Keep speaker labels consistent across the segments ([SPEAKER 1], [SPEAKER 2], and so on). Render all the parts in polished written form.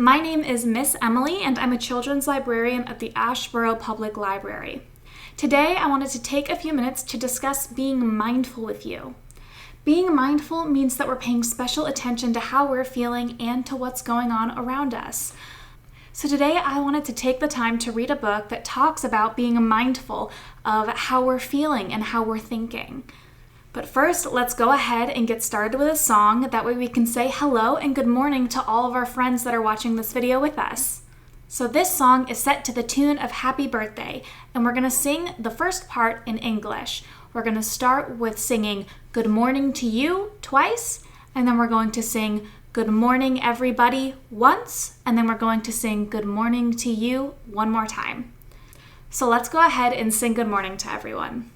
[SPEAKER 1] My name is Miss Emily, and I'm a children's librarian at the Ashboro Public Library. Today, I wanted to take a few minutes to discuss being mindful with you. Being mindful means that we're paying special attention to how we're feeling and to what's going on around us. So today, I wanted to take the time to read a book that talks about being mindful of how we're feeling and how we're thinking. But first, let's go ahead and get started with a song. That way we can say hello and good morning to all of our friends that are watching this video with us. So this song is set to the tune of Happy Birthday, and we're going to sing the first part in English. We're going to start with singing Good Morning to You twice, and then we're going to sing Good Morning Everybody once, and then we're going to sing Good Morning to You one more time. So let's go ahead and sing good morning to everyone.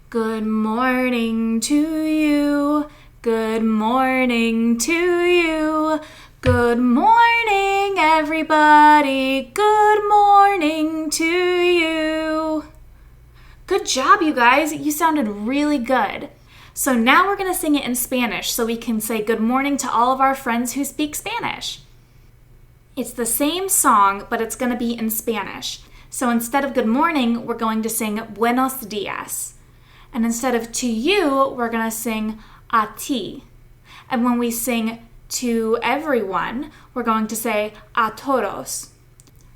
[SPEAKER 1] Good morning to you, good morning to you, good morning everybody, good morning to you. Good job, you guys, you sounded really good. So now we're going to sing it in Spanish so we can say good morning to all of our friends who speak Spanish. It's the same song, but it's going to be in Spanish. So instead of good morning, we're going to sing buenos dias. And instead of to you, we're going to sing a ti. And when we sing to everyone, we're going to say a todos.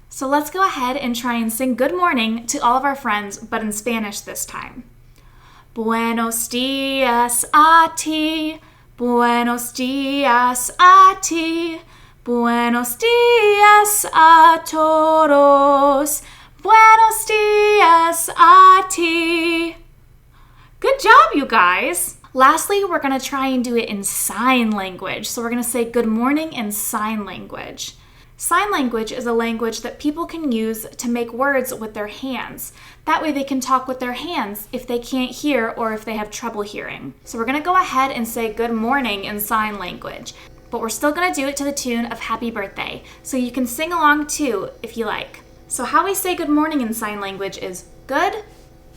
[SPEAKER 1] So let's go ahead and try and sing good morning to all of our friends, but in Spanish this time. Buenos dias a ti, buenos dias a ti, buenos dias a todos, buenos dias a ti. Good job, you guys! Lastly, we're going to try and do it in sign language. So we're going to say good morning in sign language. Sign language is a language that people can use to make words with their hands. That way they can talk with their hands if they can't hear or if they have trouble hearing. So we're going to go ahead and say good morning in sign language. But we're still going to do it to the tune of Happy Birthday. So you can sing along too if you like. So how we say good morning in sign language is good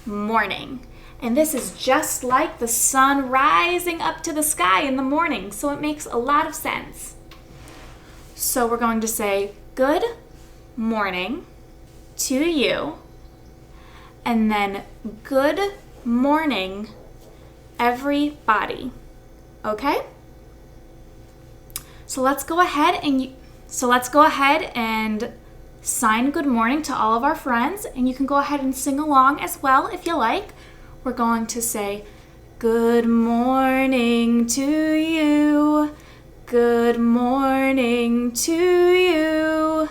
[SPEAKER 1] morning. And this is just like the sun rising up to the sky in the morning, so it makes a lot of sense. So we're going to say good morning to you, and then good morning everybody. Okay? So let's go ahead and sign good morning to all of our friends, and you can go ahead and sing along as well if you like. We're going to say, good morning to you, good morning to you,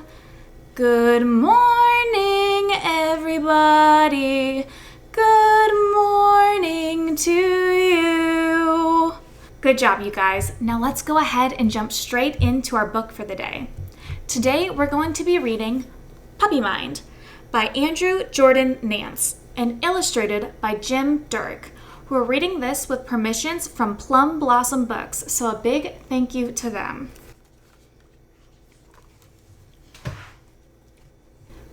[SPEAKER 1] good morning everybody, good morning to you. Good job, you guys. Now let's go ahead and jump straight into our book for the day. Today we're going to be reading Puppy Mind by Andrew Jordan Nance and illustrated by Jim Dirk. We're reading this with permissions from Plum Blossom Books, so a big thank you to them.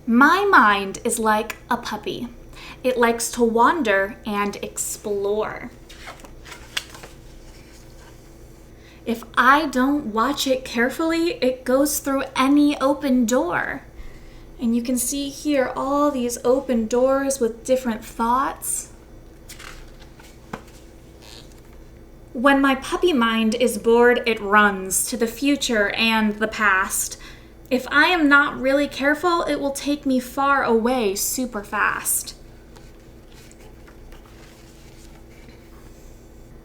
[SPEAKER 1] My mind is like a puppy. It likes to wander and explore. If I don't watch it carefully, it goes through any open door. And you can see here all these open doors with different thoughts. When my puppy mind is bored, it runs to the future and the past. If I am not really careful, it will take me far away super fast.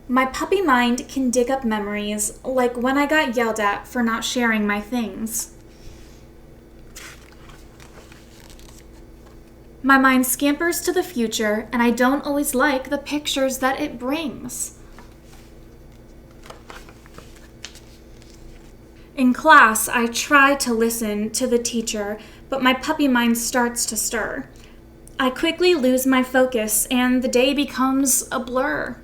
[SPEAKER 1] My puppy mind can dig up memories, like when I got yelled at for not sharing my things. My mind scampers to the future, and I don't always like the pictures that it brings. In class, I try to listen to the teacher, but my puppy mind starts to stir. I quickly lose my focus, and the day becomes a blur.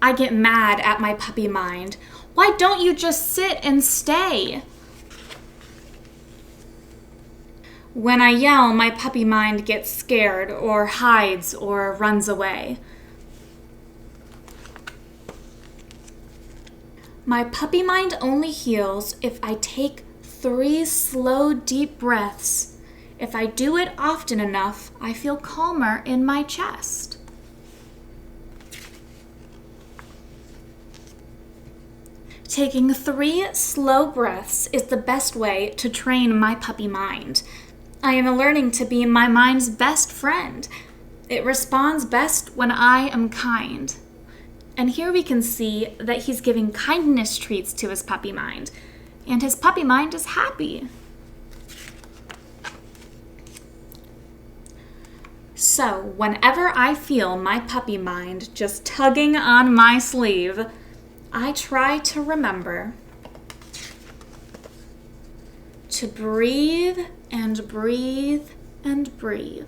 [SPEAKER 1] I get mad at my puppy mind. Why don't you just sit and stay? When I yell, my puppy mind gets scared or hides or runs away. My puppy mind only heals if I take 3 slow, deep breaths. If I do it often enough, I feel calmer in my chest. Taking 3 slow breaths is the best way to train my puppy mind. I am learning to be my mind's best friend. It responds best when I am kind. And here we can see that he's giving kindness treats to his puppy mind, and his puppy mind is happy. So, whenever I feel my puppy mind just tugging on my sleeve, I try to remember to breathe and breathe and breathe.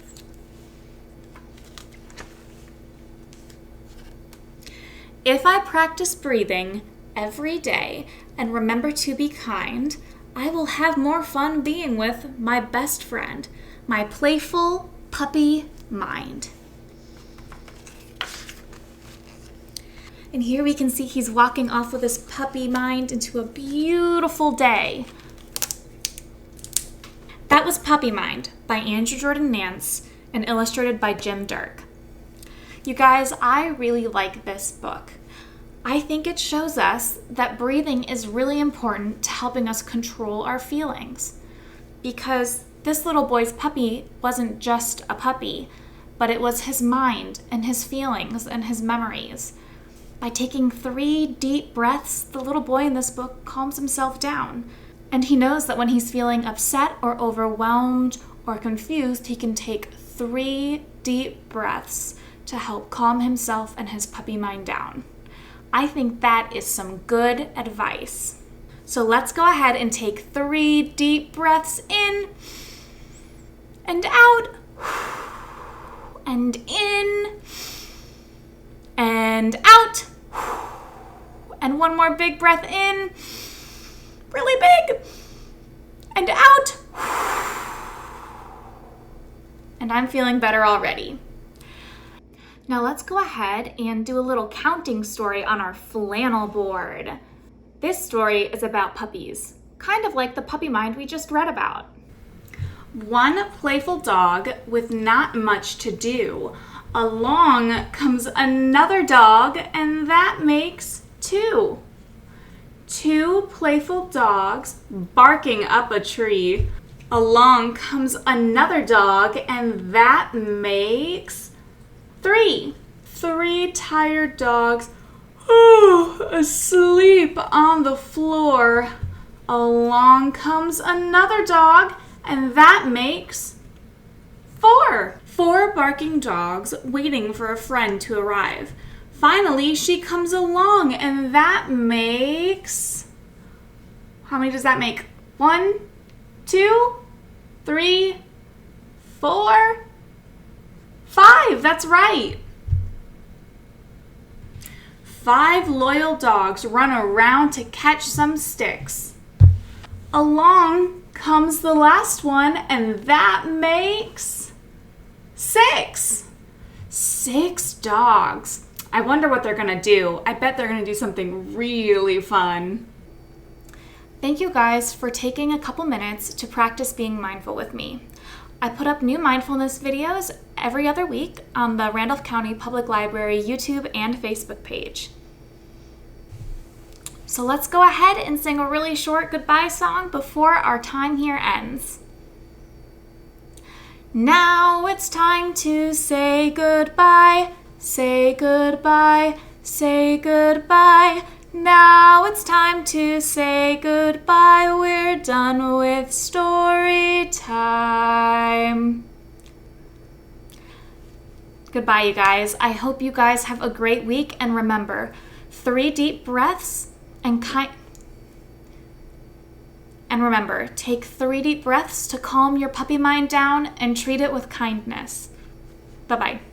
[SPEAKER 1] If I practice breathing every day and remember to be kind, I will have more fun being with my best friend, my playful puppy mind. And here we can see he's walking off with his puppy mind into a beautiful day. That was Puppy Mind by Andrew Jordan Nance and illustrated by Jim Dirk. You guys, I really like this book. I think it shows us that breathing is really important to helping us control our feelings. Because this little boy's puppy wasn't just a puppy, but it was his mind and his feelings and his memories. By taking 3 deep breaths, the little boy in this book calms himself down. And he knows that when he's feeling upset or overwhelmed or confused, he can take 3 deep breaths to help calm himself and his puppy mind down. I think that is some good advice. So let's go ahead and take 3 deep breaths in and out and in and out. And one more big breath in, really big, and out. And I'm feeling better already. Now let's go ahead and do a little counting story on our flannel board. This story is about puppies, kind of like the puppy mind we just read about. One playful dog with not much to do. Along comes another dog, and that makes 2. 2 playful dogs barking up a tree. Along comes another dog, and that makes 3. 3 tired dogs, asleep on the floor. Along comes another dog, and that makes 4. 4 barking dogs waiting for a friend to arrive. Finally, she comes along, and that makes... How many does that make? 1, 2, 3, 4, 5. That's right. 5 loyal dogs run around to catch some sticks. Along comes the last one, and that makes 6. 6 dogs. I wonder what they're gonna do. I bet they're gonna do something really fun. Thank you guys for taking a couple minutes to practice being mindful with me. I put up new mindfulness videos every other week on the Randolph County Public Library YouTube and Facebook page. So let's go ahead and sing a really short goodbye song before our time here ends. Now it's time to say goodbye, say goodbye, say goodbye. Now it's time to say goodbye. We're done with story time. Goodbye, you guys. I hope you guys have a great week. And remember, 3 deep breaths and remember, take 3 deep breaths to calm your puppy mind down and treat it with kindness. Bye-bye.